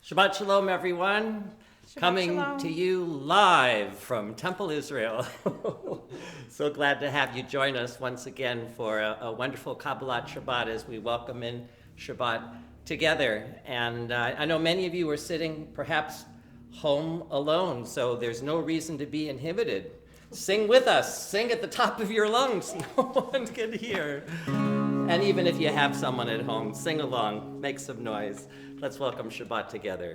Shabbat Shalom, everyone. Shabbat Coming Shalom. to you live from Temple, Israel. So glad to have you join us once again for a wonderful Kabbalat Shabbat as we welcome in Shabbat together. And I know many of you are sitting perhaps home alone, so there's no reason to be inhibited. Sing with us. Sing at the top of your lungs. No one can hear. And even if you have someone at home, sing along, make some noise. Let's welcome Shabbat together.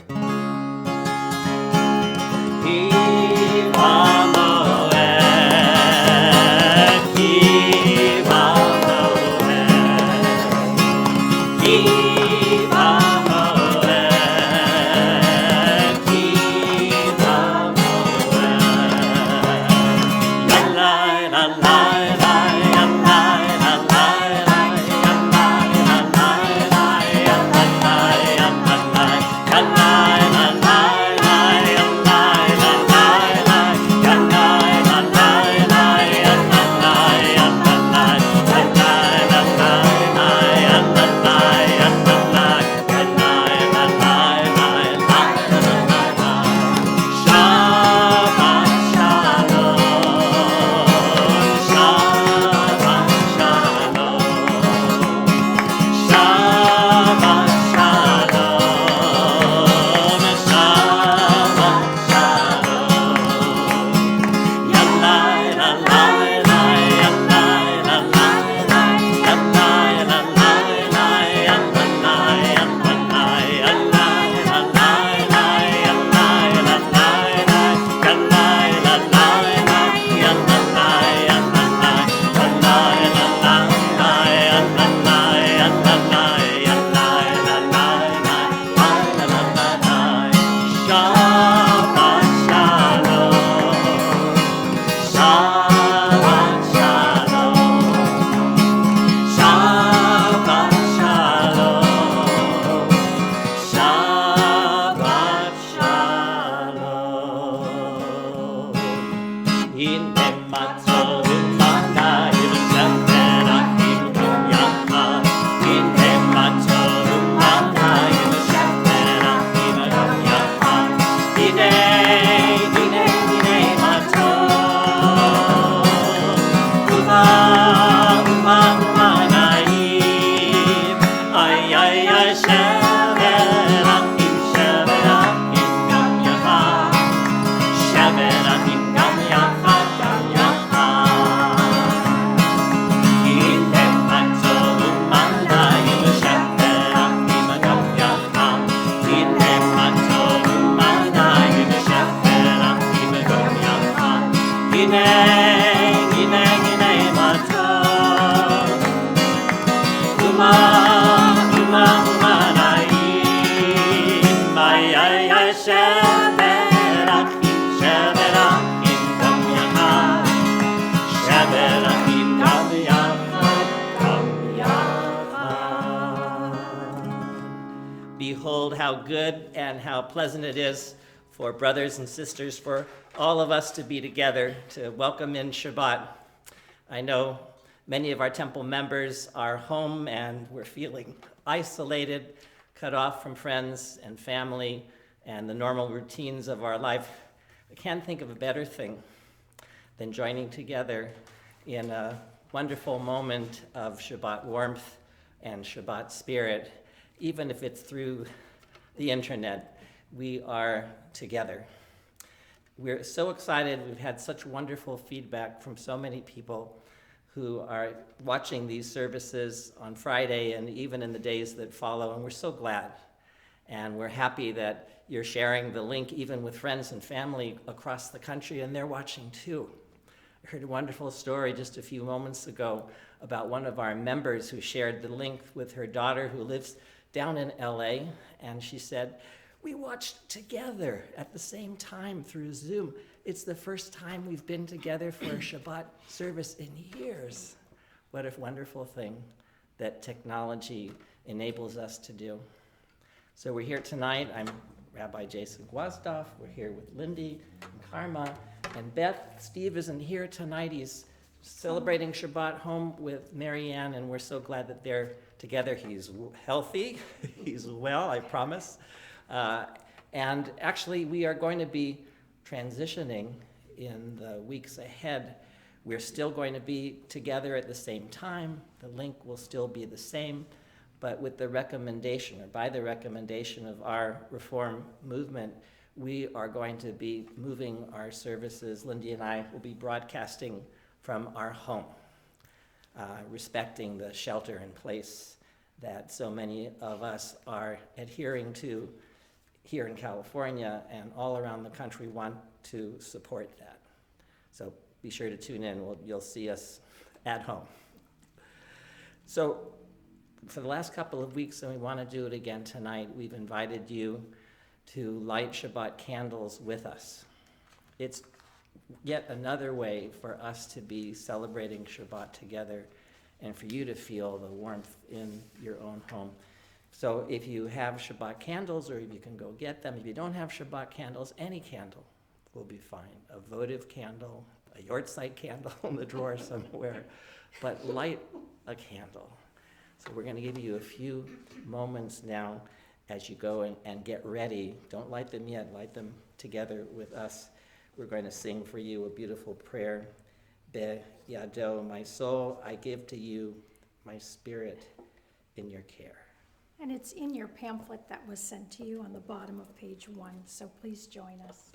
Behold how good and how pleasant it is for brothers and sisters, for all of us to be together to welcome in Shabbat. I know many of our temple members are home and we're feeling isolated, cut off from friends and family and the normal routines of our life. I can't think of a better thing than joining together in a wonderful moment of Shabbat warmth and Shabbat spirit. Even if it's through the internet, we are together. We're so excited. We've had such wonderful feedback from so many people who are watching these services on Friday and even in the days that follow, and we're so glad. And we're happy that you're sharing the link even with friends and family across the country, and they're watching too. I heard a wonderful story just a few moments ago about one of our members who shared the link with her daughter who lives down in LA, and she said, "We watched together at the same time through Zoom. It's the first time we've been together for a Shabbat service in years." What a wonderful thing that technology enables us to do. So we're here tonight. I'm Rabbi Jason Gwazdoff. We're here with Lindy and Karma and Beth. Steve isn't here tonight. He's celebrating Shabbat home with Marianne, and we're so glad that they're together. He's healthy. He's well, I promise. And actually, we are going to be transitioning in the weeks ahead. We're still going to be together at the same time. The link will still be the same, but with the recommendation, or by the recommendation of our Reform movement, we are going to be moving our services. Lindy and I will be broadcasting from our home, respecting the shelter in place that so many of us are adhering to here in California, and all around the country want to support that. So be sure to tune in. You'll see us at home. So for the last couple of weeks, and we want to do it again tonight, we've invited you to light Shabbat candles with us. It's yet another way for us to be celebrating Shabbat together and for you to feel the warmth in your own home. So if you have Shabbat candles, or if you can go get them, if you don't have Shabbat candles, any candle will be fine. A votive candle, a yortzeit candle in the drawer somewhere, but light a candle. So we're going to give you a few moments now as you go and get ready. Don't light them yet, light them together with us. We're going to sing for you a beautiful prayer. Be yado, my soul, I give to you my spirit in your care. And it's in your pamphlet that was sent to you on the bottom of page 1, so please join us.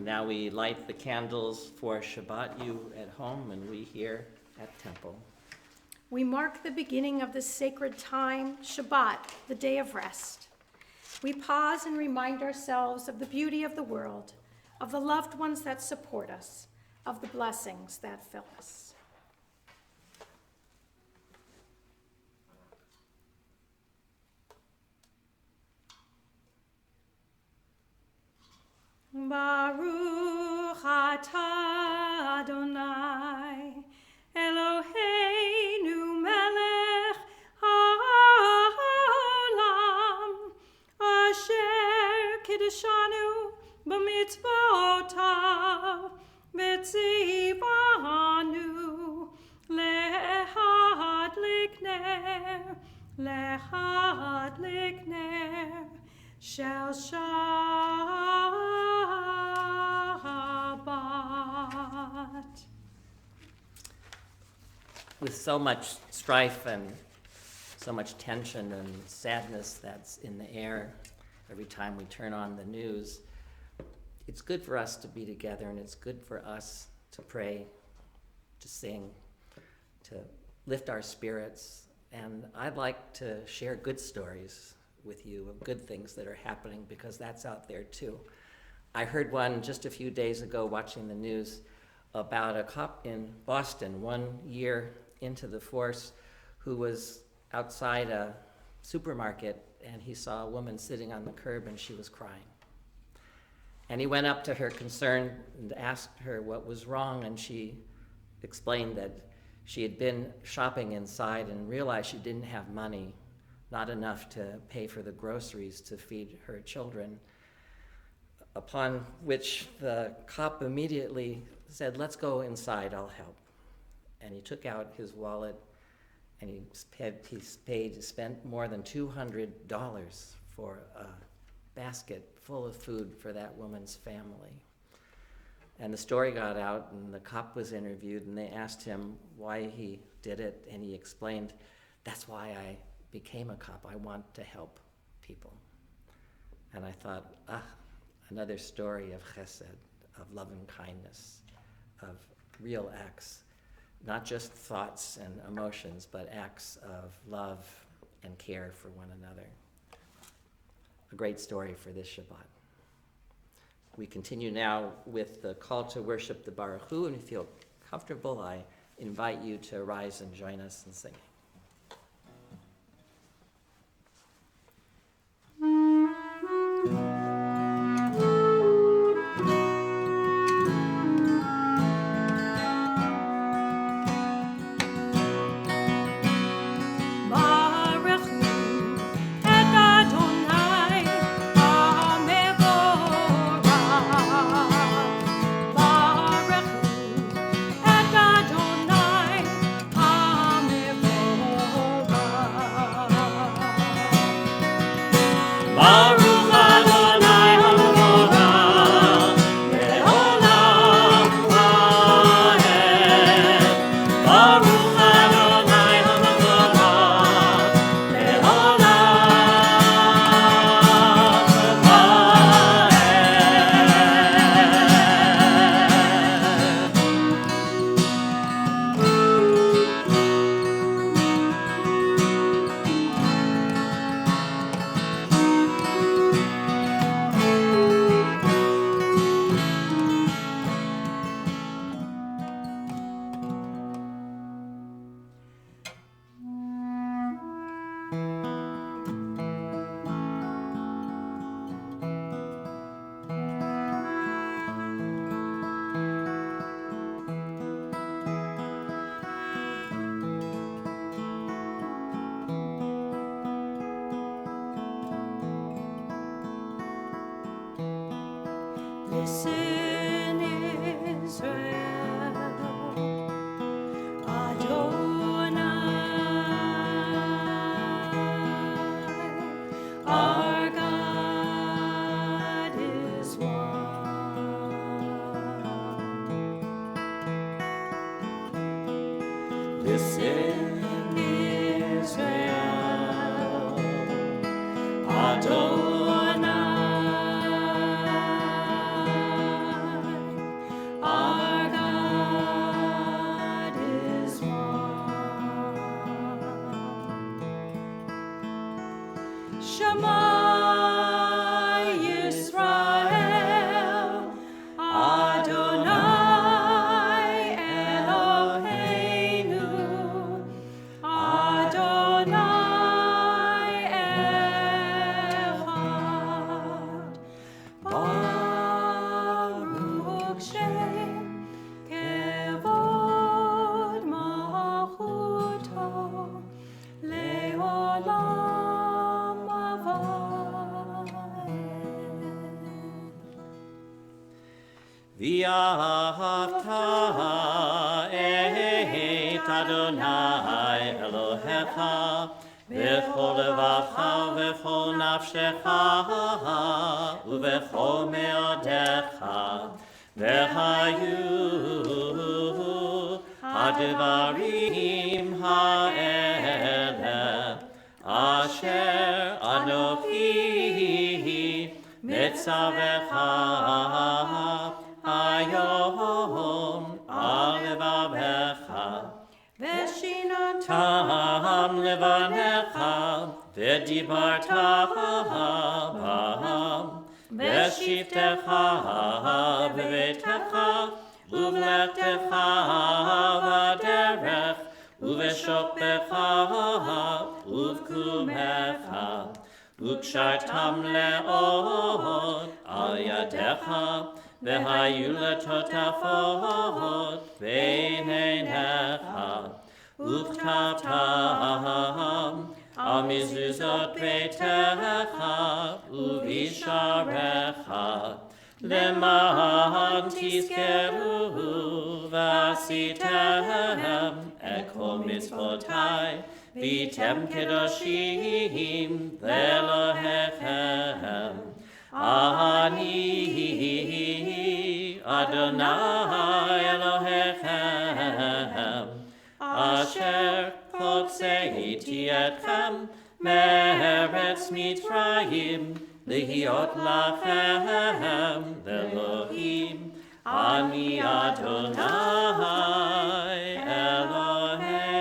Now we light the candles for Shabbat, you at home and we here at Temple. We mark the beginning of the sacred time, Shabbat, the day of rest. We pause and remind ourselves of the beauty of the world, of the loved ones that support us, of the blessings that fill us. Baruch atah Adonai, Eloheinu melech haolam, asher kiddushanu b'mitzvotav, v'tzivanu lehadlik ner, shel Shabbat. With so much strife and so much tension and sadness that's in the air every time we turn on the news, it's good for us to be together, and it's good for us to pray, to sing, to lift our spirits. And I'd like to share good stories with you of good things that are happening, because that's out there too. I heard one just a few days ago watching the news about a cop in Boston 1 year into the force who was outside a supermarket, and he saw a woman sitting on the curb and she was crying. And he went up to her concerned and asked her what was wrong, and she explained that she had been shopping inside and realized she didn't have money, not enough to pay for the groceries to feed her children. Upon which the cop immediately said, "Let's go inside, I'll help." And he took out his wallet and he spent more than $200 for a basket full of food for that woman's family. And the story got out, and the cop was interviewed, and they asked him why he did it, and he explained, "That's why I became a cop. I want to help people." And I thought, another story of chesed, of love and kindness, of real acts, not just thoughts and emotions, but acts of love and care for one another. A great story for this Shabbat. We continue now with the call to worship the Baruch Hu, and if you feel comfortable, I invite you to rise and join us in singing. Listen, Israel, Adonai, our God is one. Listen, Israel, Adonai. Shema Yisrael, Adonai Eloheinu, Adonai Echad, Baruch Shem Kevod Malchuto Leolam. V'ahavta et Adonai Elohecha v'chol levacha v'chol nafshecha u'v'chol me'odecha v'hayu ha'devarim ha'ele asher anochi mitzavecha Hayom Veshinat Tam levanecha, v'dibarta bam, v'shiftecha v'vetecha, uvlechtecha v'derech, uv'shokbecha uv'kumecha, ukshartam le'od al yadecha, v'hayu letotafot b'neinecha, Uktavtam, amizuzot betecha, uvisharecha, leman tizkeru vasitem, ekol mitzvotai, vitem kedoshim velohechem. Ani Adonai Elohechem, Asher hotzeiti etchem me'eretz Mitzrayim lihiot lachem Elohim. Ani Adonai Elohechem.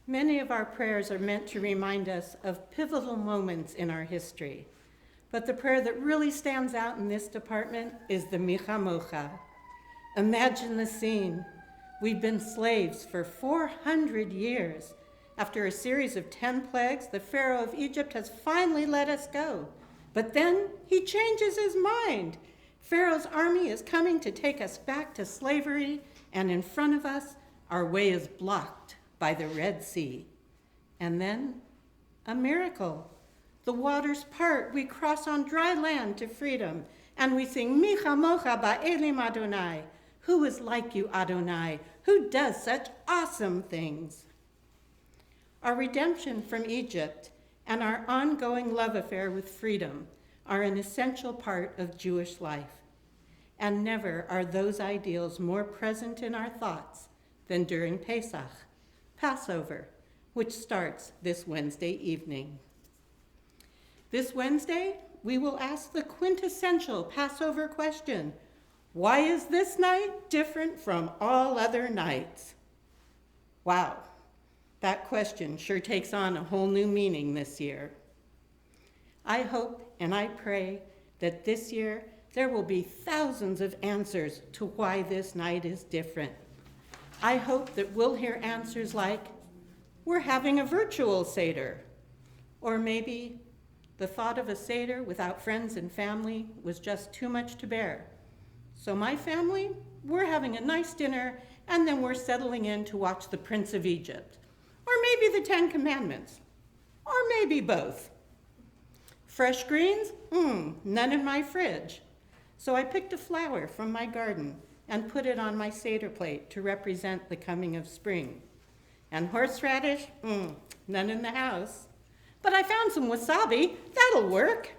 Many of our prayers are meant to remind us of pivotal moments in our history. But the prayer that really stands out in this department is the Micha Mocha. Imagine the scene. We've been slaves for 400 years. After a series of 10 plagues, the Pharaoh of Egypt has finally let us go. But then he changes his mind. Pharaoh's army is coming to take us back to slavery, and in front of us, our way is blocked by the Red Sea. And then, a miracle. The waters part, we cross on dry land to freedom, and we sing, Micha Mocha Ba'elim Adonai. Who is like you, Adonai? Who does such awesome things? Our redemption from Egypt and our ongoing love affair with freedom are an essential part of Jewish life. And never are those ideals more present in our thoughts than during Pesach, Passover, which starts this Wednesday evening. This Wednesday, we will ask the quintessential Passover question: why is this night different from all other nights? Wow, that question sure takes on a whole new meaning this year. I hope and I pray that this year there will be thousands of answers to why this night is different. I hope that we'll hear answers like, we're having a virtual Seder, or maybe the thought of a Seder without friends and family was just too much to bear. So my family, we're having a nice dinner, and then we're settling in to watch The Prince of Egypt. Or maybe the 10 Commandments. Or maybe both. Fresh greens? None in my fridge. So I picked a flower from my garden and put it on my Seder plate to represent the coming of spring. And horseradish? None in the house. But I found some wasabi. That'll work.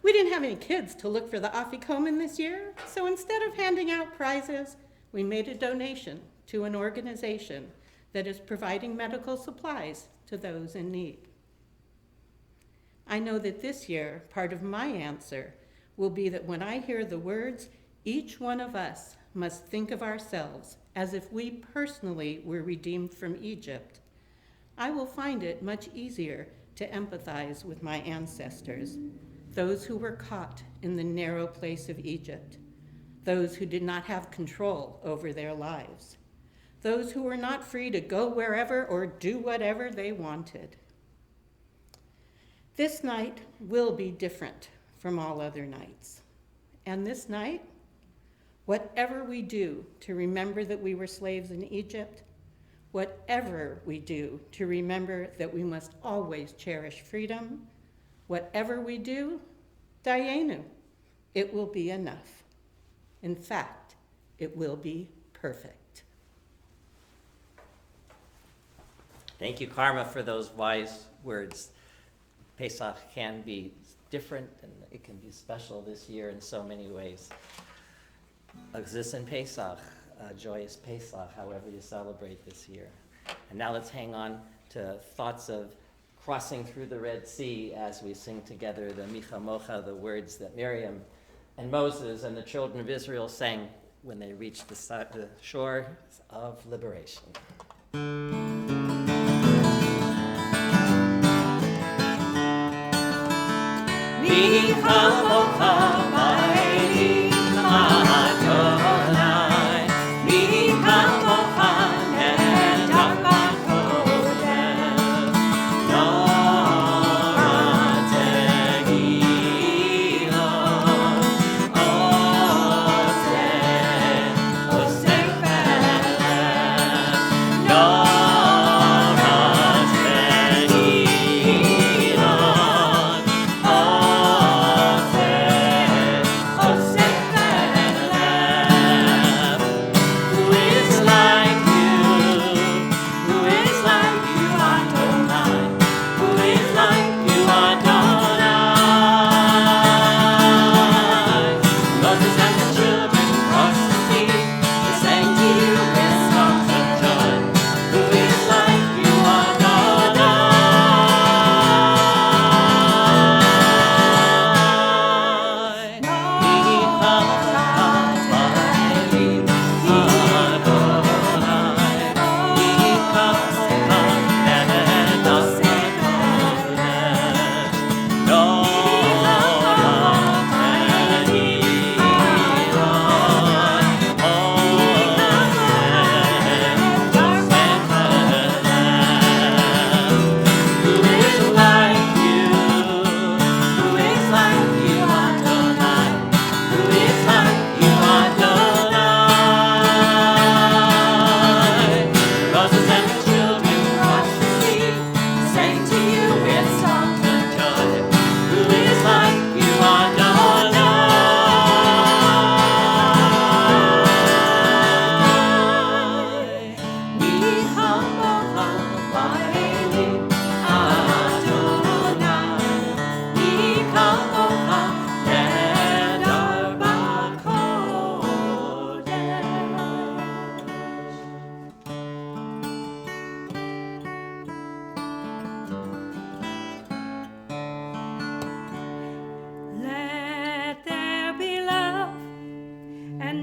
We didn't have any kids to look for the afikomen this year, so instead of handing out prizes, we made a donation to an organization that is providing medical supplies to those in need. I know that this year, part of my answer will be that when I hear the words, each one of us must think of ourselves as if we personally were redeemed from Egypt, I will find it much easier to empathize with my ancestors, those who were caught in the narrow place of Egypt, those who did not have control over their lives, those who were not free to go wherever or do whatever they wanted. This night will be different from all other nights. And this night, whatever we do to remember that we were slaves in Egypt, whatever we do to remember that we must always cherish freedom, whatever we do, dayenu, it will be enough. In fact, it will be perfect. Thank you, Karma, for those wise words. Pesach can be different and it can be special this year in so many ways. Agzis Pesach, a joyous Pesach, however you celebrate this year. And now let's hang on to thoughts of crossing through the Red Sea as we sing together the Micha Mocha, the words that Miriam And Moses and the children of Israel sang when they reached the shore of liberation.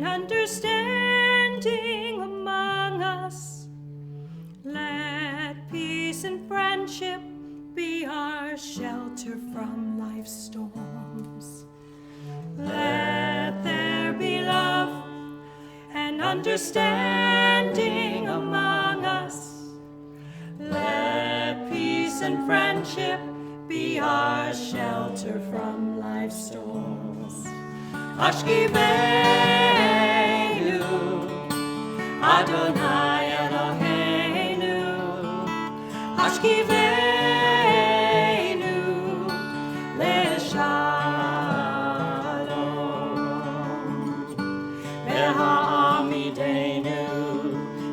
Understanding among us, let peace and friendship be our shelter from life's storms. Let there be love and understanding among us. Let peace and friendship be our shelter from life's storms. Ashkiveinu, Adonai Eloheinu. Ashkiveinu, leShalom. Ve'ha'amideinu,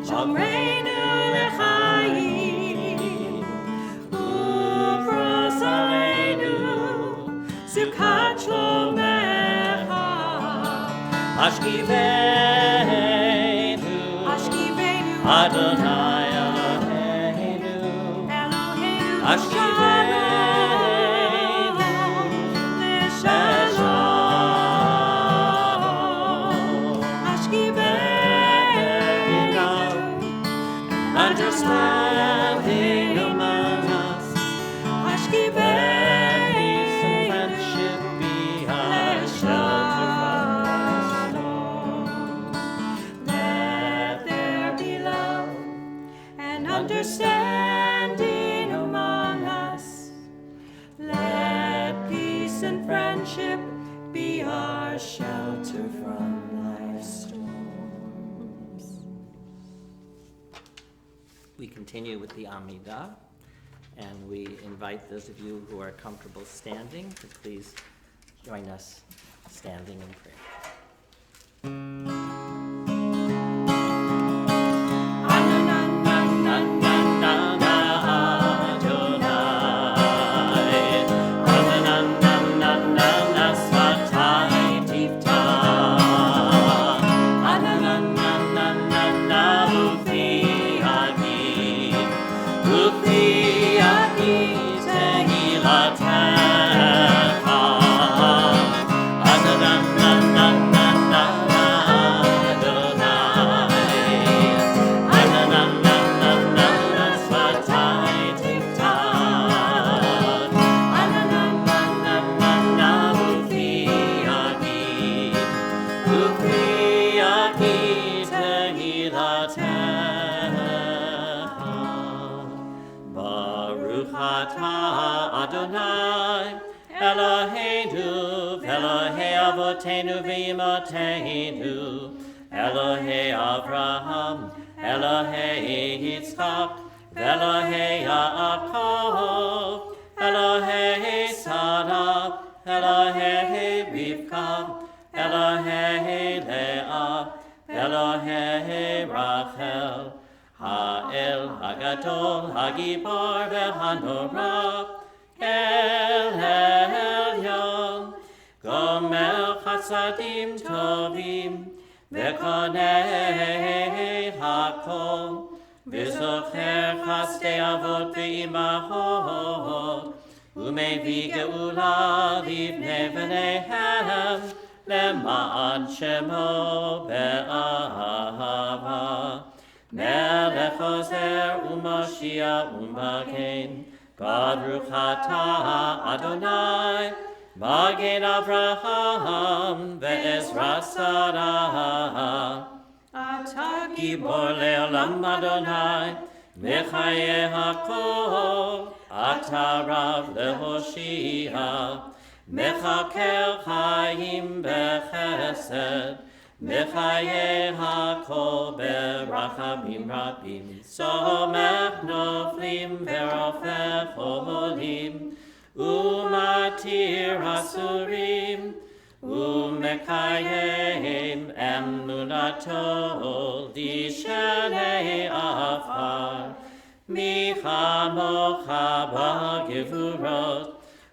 Shomreinu leChayim. Ufros aleinu, Sukkot Shlomecha. Ashkiveinu, Adonai Eloheinu, Ashkiveinu, leShalom. Ashkiveinu, understanding among us. Ashkiveinu, peace and friendship be our shelter from let there be love and understanding among us. Let peace and friendship be our shelter from life's storms. We continue with the Amidah, and we invite those of you who are comfortable standing to please join us standing in prayer. Na Elohei Avotenu v'Imotenu, Elohei Avraham, Elohei Yitzchak, Elohei Yaakov, Elohei Sarah, Elohei Rivka, Elohei Leah, Elohei Rachel, Ha'el Hagadol, Hagibor v'Hanora, El Elyon, Gomer Chasadim Tovim, V'konei Hakol, V'zocher Chasdei Avot v'Imahot, U'mevii Geula livnei v'neihem, Lema'an Shemo be'ahava. Melech Ozer u'Mashiach u'Magen, Baruch atah Adonai, Magen Avraham ve'Ezra Sarah. Atah Gibor le'olam Adonai, Mechaye hakol, Atah Rav le'Hoshia, Mechakel Chaim bechesed, Mechaye hakol berachamim rabim, Somech noflim verofech cholim, Umatir asurim, Umekayem emunato dishenei afar, Michamocha b'gevurot,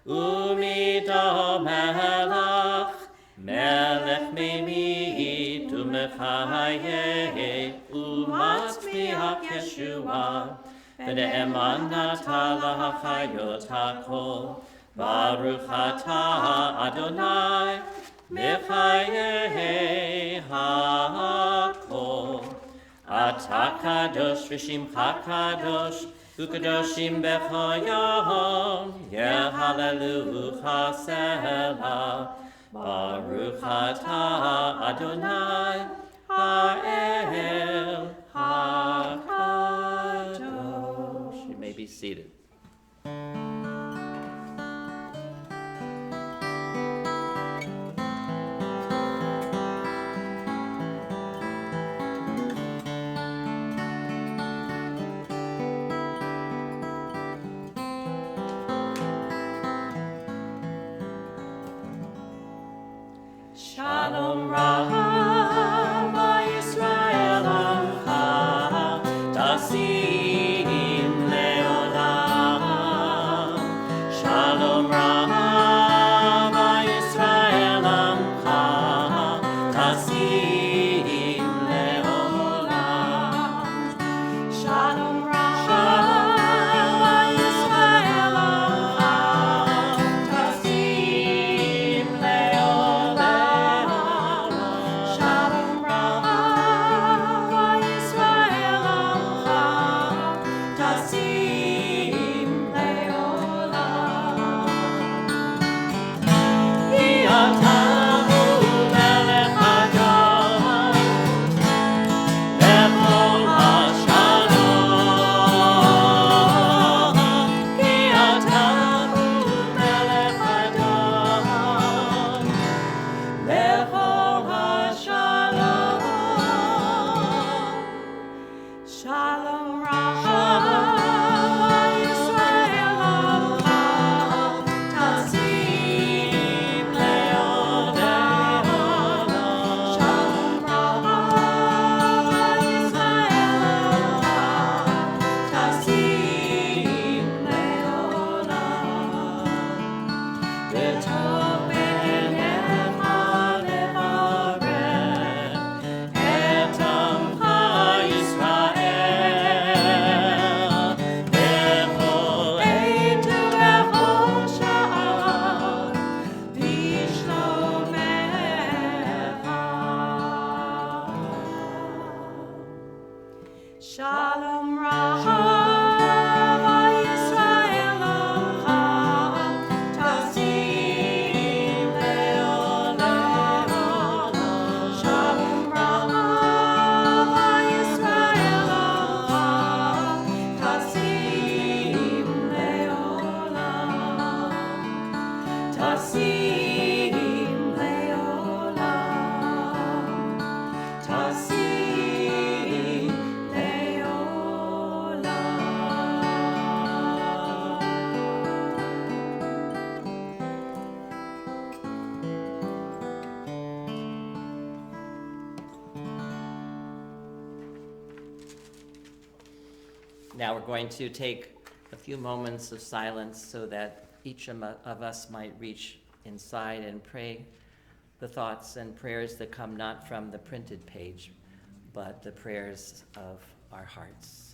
Umido melach, Melech memit umechaye, Umatzmiach Yeshua, V'ne'emanata lahachayot hakol, Baruch atah Adonai, Mechaye hakol. Atah kadosh v'shimcha kadosh, Ukadoshim b'chayom, Yehallelucha selah. Baruch atah Adonai, Ha'el HaKadosh. You may be seated. Shalom Rama Yisrael Amcha, Tasim Leolam. Shalom Rama Yisrael Amcha, Tasim Leolam. Shalom Rama Yisrael Amcha, Tasim Leolam. Now we're going to take a few moments of silence so that each of us might reach inside and pray the thoughts and prayers that come not from the printed page, but the prayers of our hearts.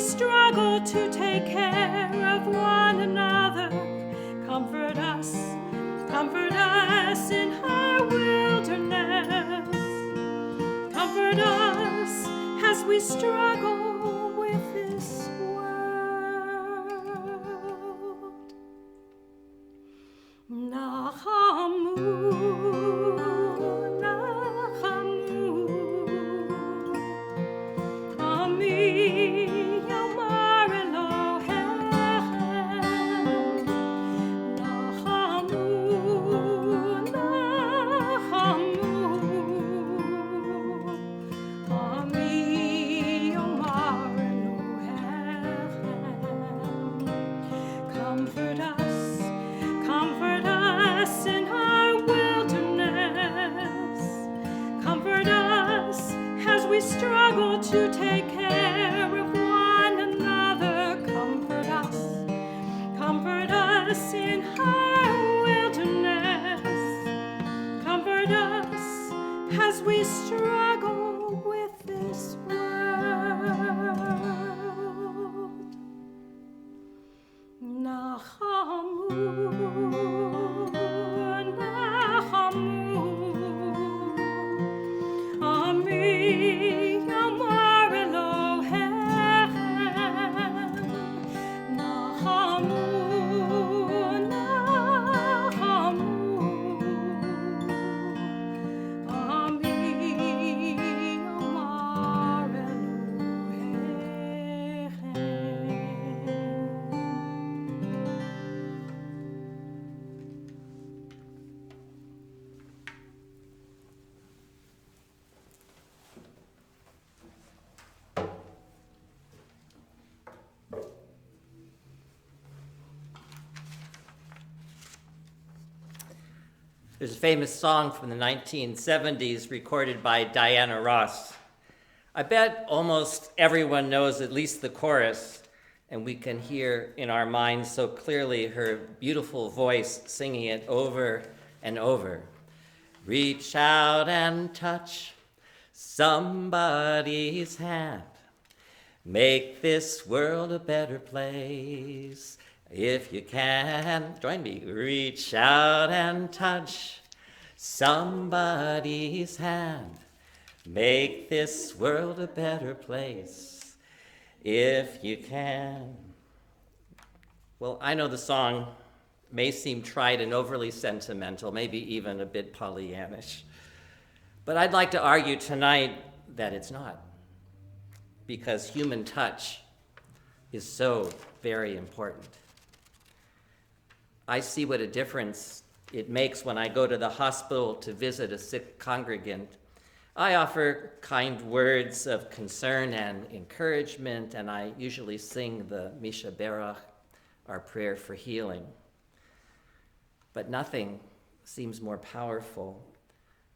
Struggle to take care of one another. Comfort us in our wilderness. Comfort us as we struggle with this world. Nachamu, Nachamu, Ami. Comfort us in our wilderness. Comfort us as we struggle to take care of one another. Comfort us in our wilderness. Comfort us as we struggle with this world. Nachamu, Nachamu, Ami Yamar Elohechem. Nachamu, Nachamu, Ami Yamar Elohechem. There's a famous song from the 1970s recorded by Diana Ross. I bet almost everyone knows at least the chorus, and we can hear in our minds so clearly her beautiful voice singing it over and over. Reach out and touch somebody's hand. Make this world a better place. If you can, join me. Reach out and touch somebody's hand. Make this world a better place. If you can. Well, I know the song may seem trite and overly sentimental, maybe even a bit Pollyannish. But I'd like to argue tonight that it's not, because human touch is so very important. I see what a difference it makes when I go to the hospital to visit a sick congregant. I offer kind words of concern and encouragement, and I usually sing the Misha Berach, our prayer for healing. But nothing seems more powerful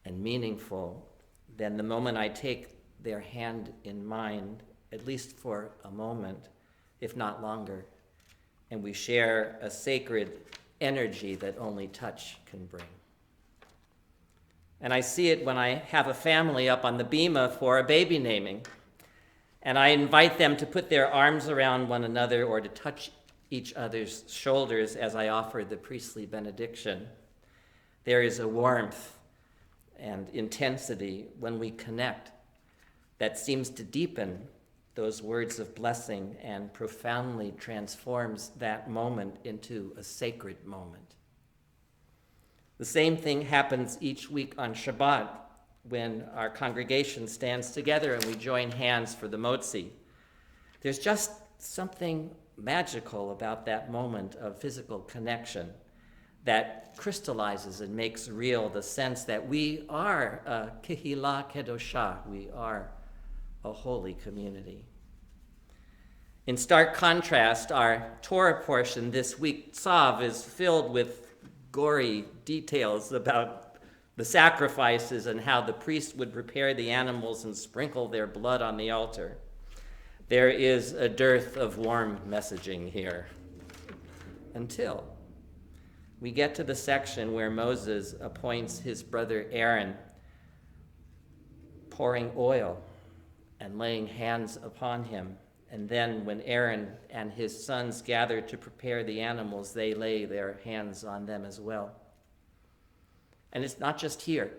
and meaningful than the moment I take their hand in mine, at least for a moment, if not longer, and we share a sacred energy that only touch can bring. And I see it when I have a family up on the bima for a baby naming, and I invite them to put their arms around one another or to touch each other's shoulders as I offer the priestly benediction. There is a warmth and intensity when we connect that seems to deepen those words of blessing and profoundly transforms that moment into a sacred moment. The same thing happens each week on Shabbat when our congregation stands together and we join hands for the motzi. There's just something magical about that moment of physical connection that crystallizes and makes real the sense that we are a kehillah kedoshah, we are a holy community. In stark contrast, our Torah portion this week, Tzav, is filled with gory details about the sacrifices and how the priest would prepare the animals and sprinkle their blood on the altar. There is a dearth of warm messaging here until we get to the section where Moses appoints his brother Aaron, pouring oil and laying hands upon him. And then when Aaron and his sons gather to prepare the animals, they lay their hands on them as well. And it's not just here.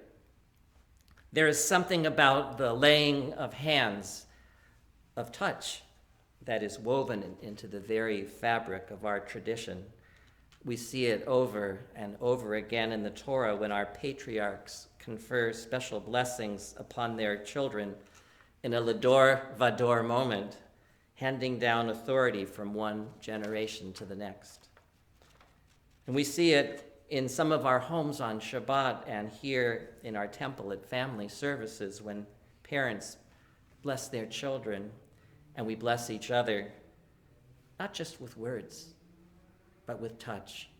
There is something about the laying of hands, of touch, that is woven into the very fabric of our tradition. We see it over and over again in the Torah when our patriarchs confer special blessings upon their children in a Lador Vador moment, handing down authority from one generation to the next. And we see it in some of our homes on Shabbat and here in our temple at family services when parents bless their children and we bless each other, not just with words, but with touch.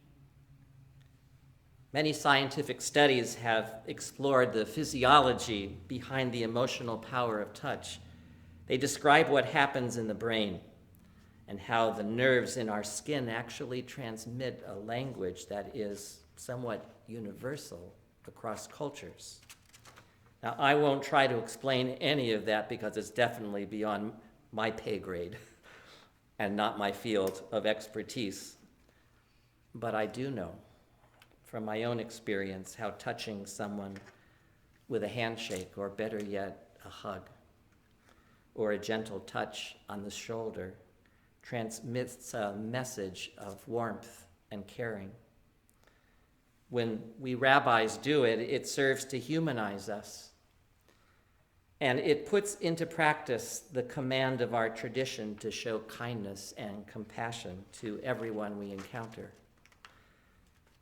Many scientific studies have explored the physiology behind the emotional power of touch. They describe what happens in the brain and how the nerves in our skin actually transmit a language that is somewhat universal across cultures. Now, I won't try to explain any of that because it's definitely beyond my pay grade and not my field of expertise. But I do know from my own experience how touching someone with a handshake, or better yet, a hug, or a gentle touch on the shoulder transmits a message of warmth and caring. When we rabbis do it, it serves to humanize us. And it puts into practice the command of our tradition to show kindness and compassion to everyone we encounter.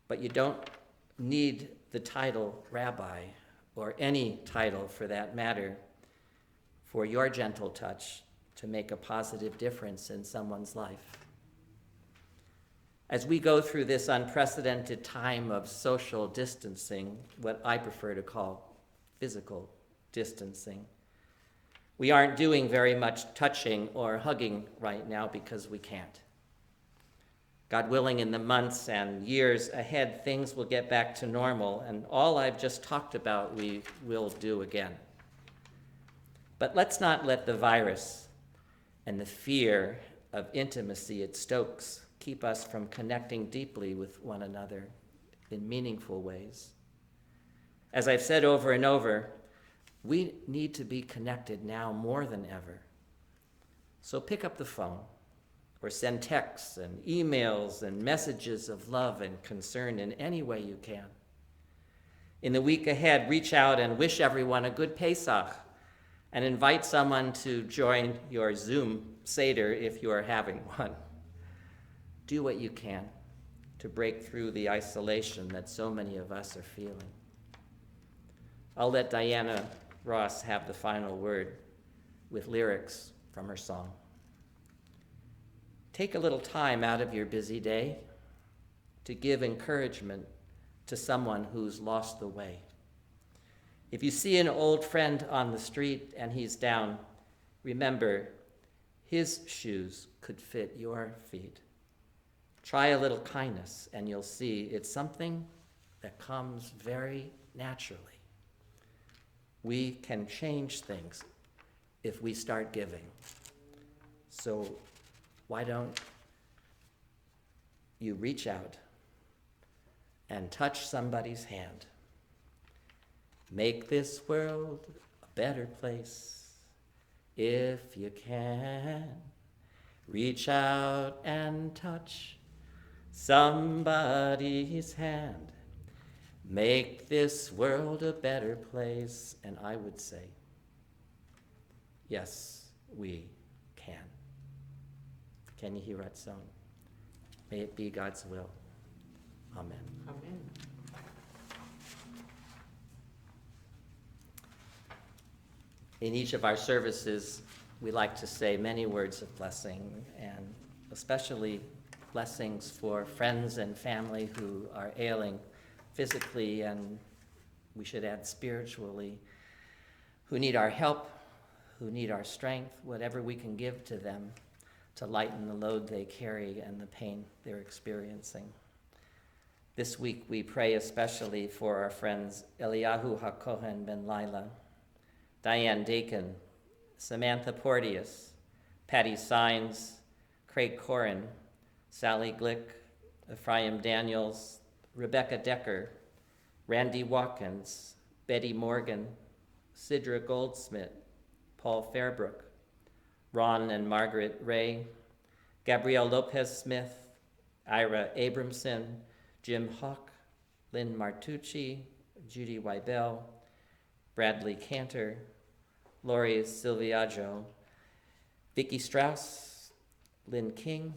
But you don't need the title rabbi, or any title for that matter, for your gentle touch to make a positive difference in someone's life. As we go through this unprecedented time of social distancing, what I prefer to call physical distancing, we aren't doing very much touching or hugging right now because we can't. God willing, in the months and years ahead, things will get back to normal, and all I've just talked about we will do again. But let's not let the virus and the fear of intimacy it stokes keep us from connecting deeply with one another in meaningful ways. As I've said over and over, we need to be connected now more than ever. So pick up the phone or send texts and emails and messages of love and concern in any way you can. In the week ahead, reach out and wish everyone a good Pesach and invite someone to join your Zoom Seder if you are having one. Do what you can to break through the isolation that so many of us are feeling. I'll let Diana Ross have the final word with lyrics from her song. Take a little time out of your busy day to give encouragement to someone who's lost the way. If you see an old friend on the street and he's down, remember his shoes could fit your feet. Try a little kindness and you'll see it's something that comes very naturally. We can change things if we start giving. So why don't you reach out and touch somebody's hand? Make this world a better place if you can. Reach out and touch somebody's hand. Make this world a better place. And I would say, yes, we can. Can you hear that song? May it be God's will. Amen. Amen. In each of our services, we like to say many words of blessing, and especially blessings for friends and family who are ailing physically, and we should add spiritually, who need our help, who need our strength, whatever we can give to them to lighten the load they carry and the pain they're experiencing. This week we pray especially for our friends Eliyahu HaKohen ben Laila, Diane Dakin, Samantha Porteous, Patty Sines, Craig Corin, Sally Glick, Ephraim Daniels, Rebecca Decker, Randy Watkins, Betty Morgan, Sidra Goldsmith, Paul Fairbrook, Ron and Margaret Ray, Gabrielle Lopez Smith, Ira Abramson, Jim Hawk, Lynn Martucci, Judy Weibel, Bradley Cantor, Lori Silviaggio, Vicki Strauss, Lynn King,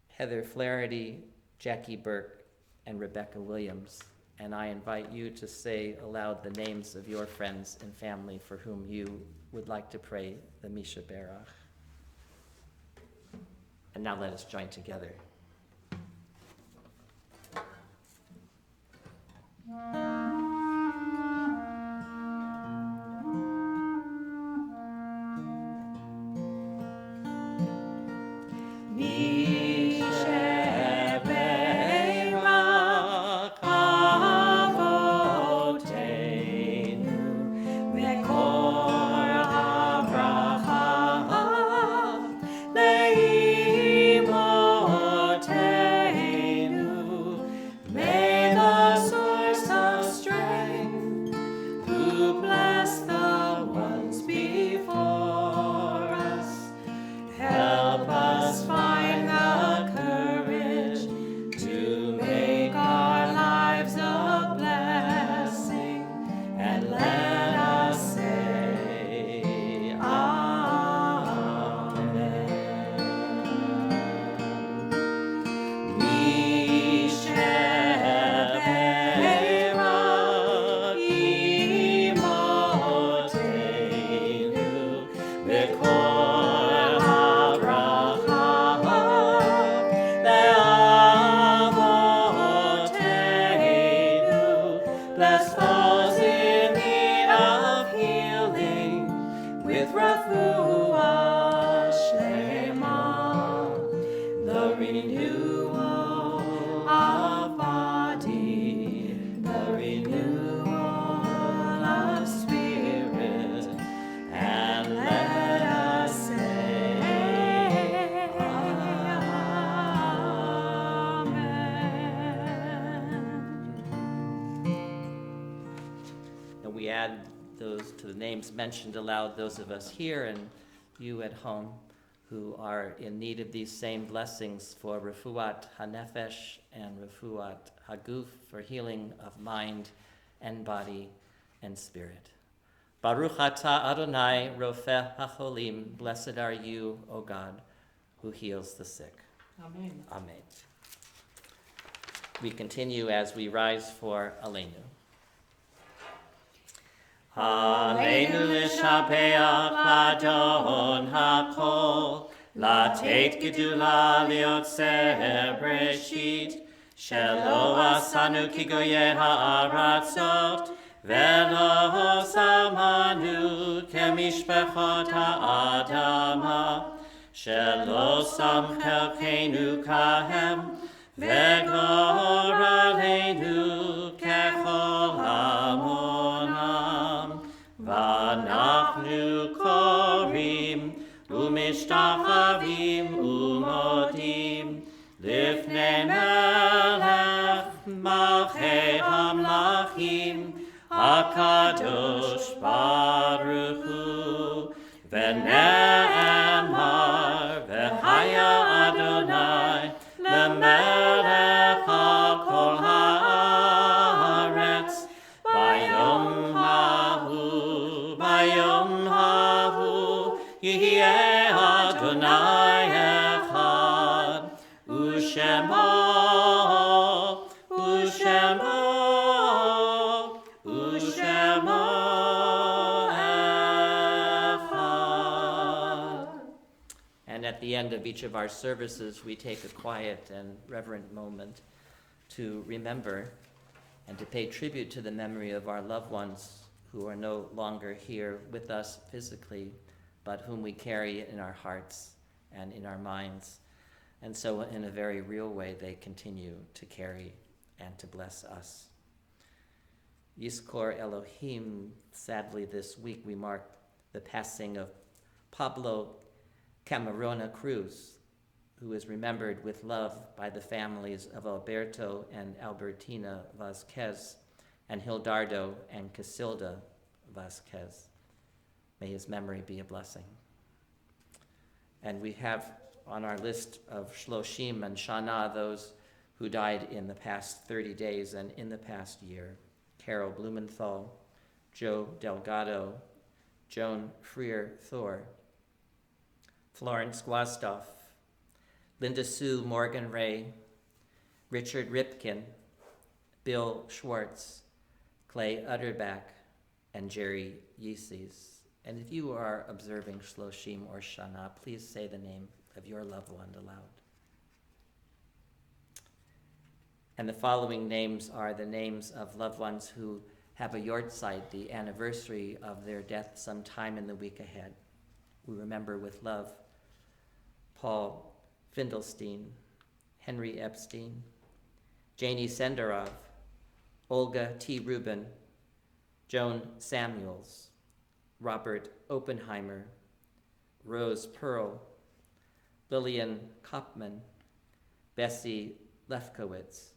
Heather Flaherty, Jackie Burke, and Rebecca Williams. And I invite you to say aloud the names of your friends and family for whom you would like to pray the Misha Berach. And now let us join together. May the source of renewal of body, the renewal of spirit, and let us say, and we add those to the names mentioned aloud, those of us here and you at home who are in need of these same blessings for refuat hanefesh and refuat haguf, for healing of mind and body and spirit. Baruch atah Adonai rofeh hacholim, blessed are you, O God, who heals the sick. Amen. Amen. We continue as we rise for Aleinu. Aleinu l'shapeach l'adon hakol, לתת גדולה ליוצר בראשית, שלא עשנו כגויי הארצות, ולא שמנו כמשפחות האדמה, שלא שם חלקנו כהם, וגורלנו ככל המונם. ואנחנו קוראים ומשתחווים ומודים לפני מלך מלכי המלכים הקדוש ברוך הוא, ונאמר והיה אדוני למלך על כל הארץ ביום ההוא יהיה אדוני אחד, ושמו אחד. And at the end of each of our services, we take a quiet and reverent moment to remember and to pay tribute to the memory of our loved ones who are no longer here with us physically, but whom we carry in our hearts and in our minds. And so in a very real way, they continue to carry and to bless us. Yizkor Elohim, sadly this week we mark the passing of Pablo Camarona Cruz, who is remembered with love by the families of Alberto and Albertina Vasquez, and Hildardo and Casilda Vasquez. May his memory be a blessing. And we have on our list of Shloshim and Shana those who died in the past 30 days and in the past year. Carol Blumenthal, Joe Delgado, Joan Freer Thor, Florence Gwastoff, Linda Sue Morgan Ray, Richard Ripkin, Bill Schwartz, Clay Utterback, and Jerry Yeeses. And if you are observing Shloshim or Shana, please say the name of your loved one aloud. And the following names are the names of loved ones who have a yortzeit, the anniversary of their death sometime in the week ahead. We remember with love Paul Findelstein, Henry Epstein, Janie Senderov, Olga T. Rubin, Joan Samuels, Robert Oppenheimer, Rose Pearl, Lillian Kopman, Bessie Lefkowitz,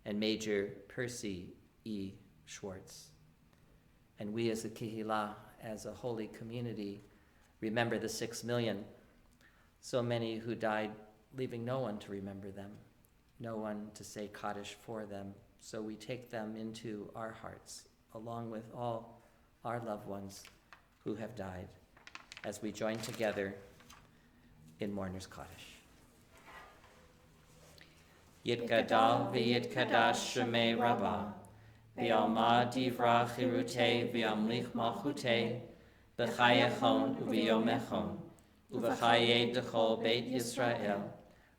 and Major Percy E. Schwartz. And we as a Kehillah, as a holy community, remember the 6 million, so many who died leaving no one to remember them, no one to say Kaddish for them. So we take them into our hearts, along with all our loved ones who have died, as we join together in Mourner's Kaddish. Yitgadal v'yitkadash shemei Rabbah, v'yalma divra chirutei v'yamlich malchutei, b'chayechon u'v'yomechon, u'v'chayei d'chol beit Yisrael,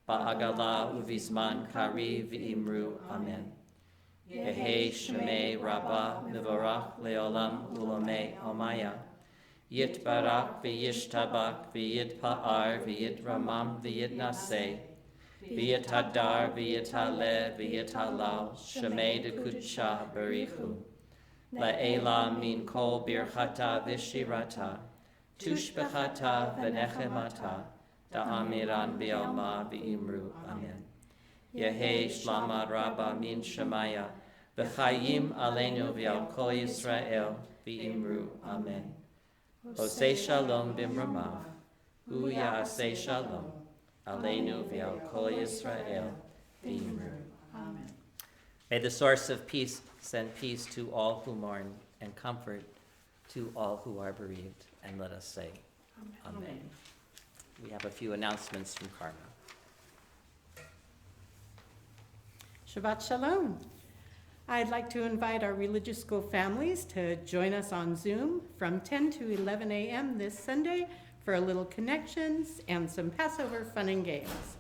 ba'agala u'vizman kari v'imru amen. Yehi shemei Rabbah mivorach leolam u'lomei omaya, yitbarak v'yishtabak v'yitpa'ar v'yitramam v'yitnaseh, v'yit hadar, v'yit haleh, v'yit halal, shemei dekudsha barichu. La'ela min kol birchata v'shirata, tushbechata v'nechemata, da'amiran bi'alma v'imru. Amen. Yehi shlama rabba min shemaya, v'chayim aleinu v'al kol Yisrael v'imru. Amen. Osei shalom b'mramav, u'ya'asei shalom, aleinu v'al kol Yisrael v'imru. Amen. May the source of peace send peace to all who mourn and comfort to all who are bereaved. And let us say, Amen. We have a few announcements from Karma. Shabbat Shalom. I'd like to invite our religious school families to join us on Zoom from 10 to 11 a.m. this Sunday for a little connections and some Passover fun and games.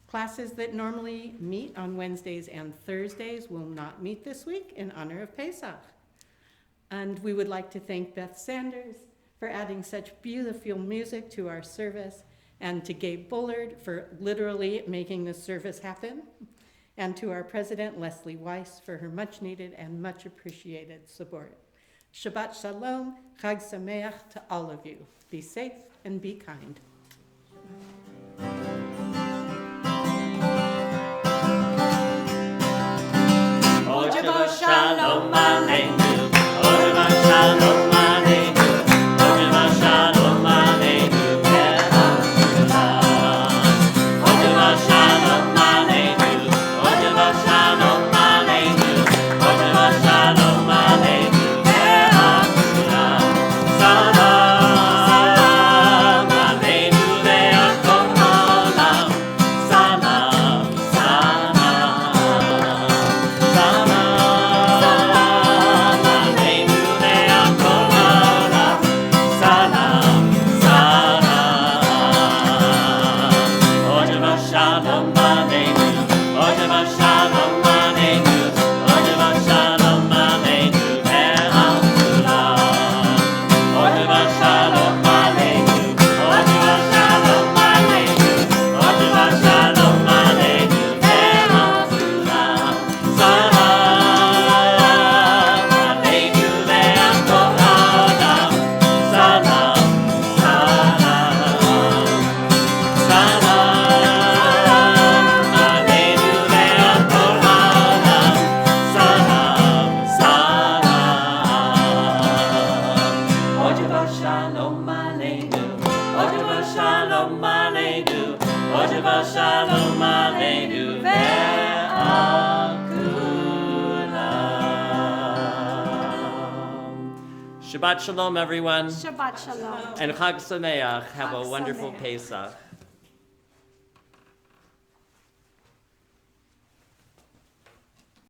Classes that normally meet on Wednesdays and Thursdays will not meet this week in honor of Pesach. And we would like to thank Beth Sanders for adding such beautiful music to our service, and to Gabe Bullard for literally making this service happen, and to our president, Leslie Weiss, for her much needed and much appreciated support. Shabbat Shalom, Chag Sameach to all of you. Be safe and be kind. Shabbat Shalom Aleinu, Shabbat Shalom Aleinu, Shabbat Shalom Aleinu, Shabbat Shalom Aleinu, Shabbat Shalom Aleinu, Shabbat Shalom Aleinu, Salam Aleinu ve'akol ha'olam, Salam, Salam, Salam. Shabbat Shalom, everyone. Shabbat Shalom. And Chag Sameach. Have Chag a wonderful Sameach. Pesach.